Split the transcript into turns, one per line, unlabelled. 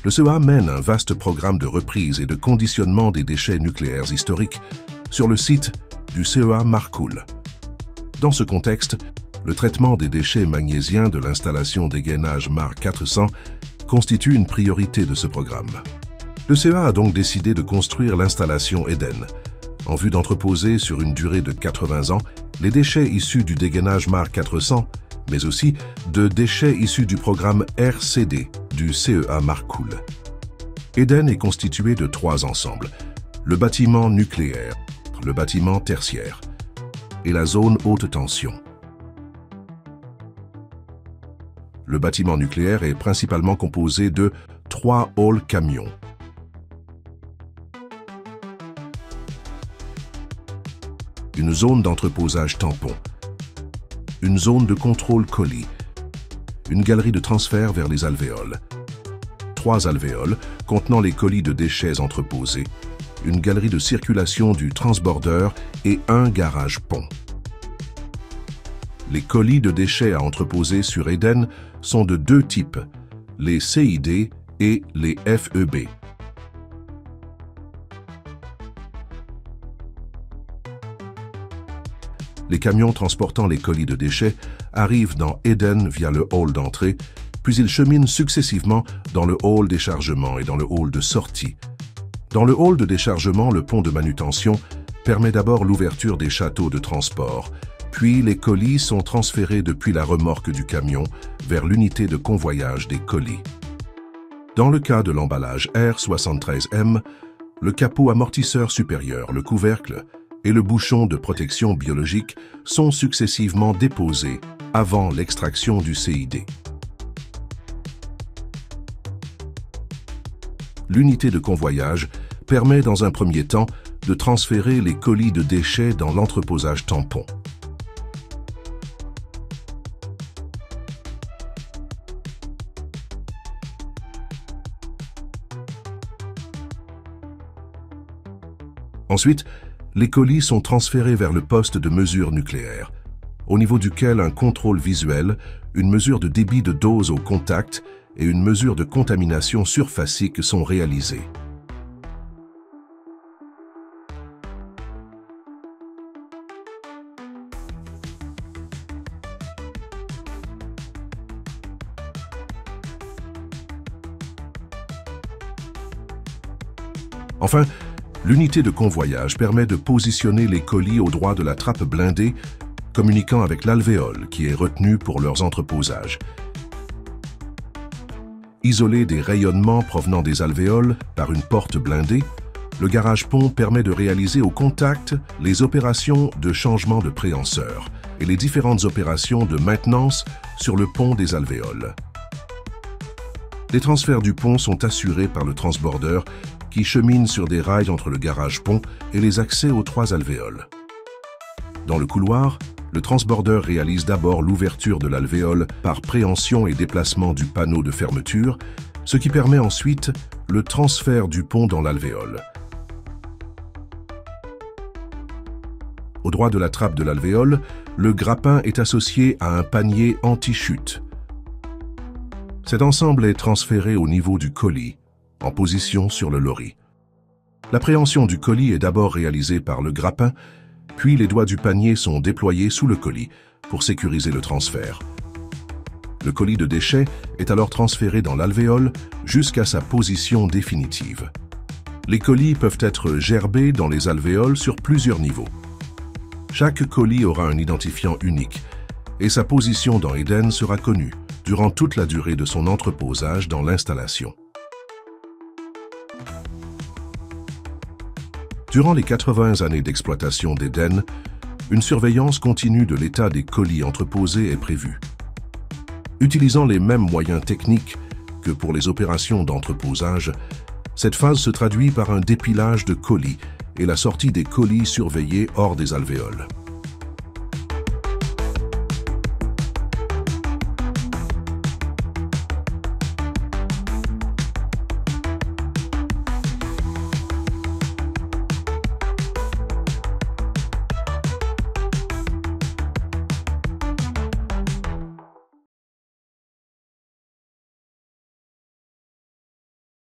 le CEA mène un vaste programme de reprise et de conditionnement des déchets nucléaires historiques sur le site du CEA Marcoule. Dans ce contexte, le traitement des déchets magnésiens de l'installation dégainage MAR 400 constitue une priorité de ce programme. Le CEA a donc décidé de construire l'installation Eden, en vue d'entreposer sur une durée de 80 ans les déchets issus du dégainage MAR 400, mais aussi de déchets issus du programme RCD du CEA Marcoule. Eden est constitué de 3 ensembles, le bâtiment nucléaire, le bâtiment tertiaire et la zone haute tension. Le bâtiment nucléaire est principalement composé de 3 halls camions. Une zone d'entreposage tampon, une zone de contrôle colis, une galerie de transfert vers les alvéoles, 3 alvéoles contenant les colis de déchets entreposés, une galerie de circulation du transborder et un garage-pont. Les colis de déchets à entreposer sur Eden sont de 2 types, les CID et les FEB. Les camions transportant les colis de déchets arrivent dans Eden via le hall d'entrée, puis ils cheminent successivement dans le hall déchargement et dans le hall de sortie. Dans le hall de déchargement, le pont de manutention permet d'abord l'ouverture des châteaux de transport, puis les colis sont transférés depuis la remorque du camion vers l'unité de convoyage des colis. Dans le cas de l'emballage R73M, le capot amortisseur supérieur, le couvercle et le bouchon de protection biologique sont successivement déposés avant l'extraction du CID. L'unité de convoyage permet dans un premier temps de transférer les colis de déchets dans l'entreposage tampon. Ensuite, les colis sont transférés vers le poste de mesure nucléaire, au niveau duquel un contrôle visuel, une mesure de débit de dose au contact et une mesure de contamination surfacique sont réalisés. Enfin, l'unité de convoyage permet de positionner les colis au droit de la trappe blindée, communiquant avec l'alvéole qui est retenue pour leurs entreposages. Isolé des rayonnements provenant des alvéoles par une porte blindée, le garage-pont permet de réaliser au contact les opérations de changement de préhenseur et les différentes opérations de maintenance sur le pont des alvéoles. Les transferts du pont sont assurés par le transborder qui chemine sur des rails entre le garage-pont et les accès aux 3 alvéoles. Dans le couloir, le transborder réalise d'abord l'ouverture de l'alvéole par préhension et déplacement du panneau de fermeture, ce qui permet ensuite le transfert du pont dans l'alvéole. Au droit de la trappe de l'alvéole, le grappin est associé à un panier anti-chute. Cet ensemble est transféré au niveau du colis, en position sur le lorry. La préhension du colis est d'abord réalisée par le grappin, puis les doigts du panier sont déployés sous le colis pour sécuriser le transfert. Le colis de déchets est alors transféré dans l'alvéole jusqu'à sa position définitive. Les colis peuvent être gerbés dans les alvéoles sur plusieurs niveaux. Chaque colis aura un identifiant unique et sa position dans Eden sera connue durant toute la durée de son entreposage dans l'installation. Durant les 80 années d'exploitation d'Eden, une surveillance continue de l'état des colis entreposés est prévue. Utilisant les mêmes moyens techniques que pour les opérations d'entreposage, cette phase se traduit par un dépilage de colis et la sortie des colis surveillés hors des alvéoles.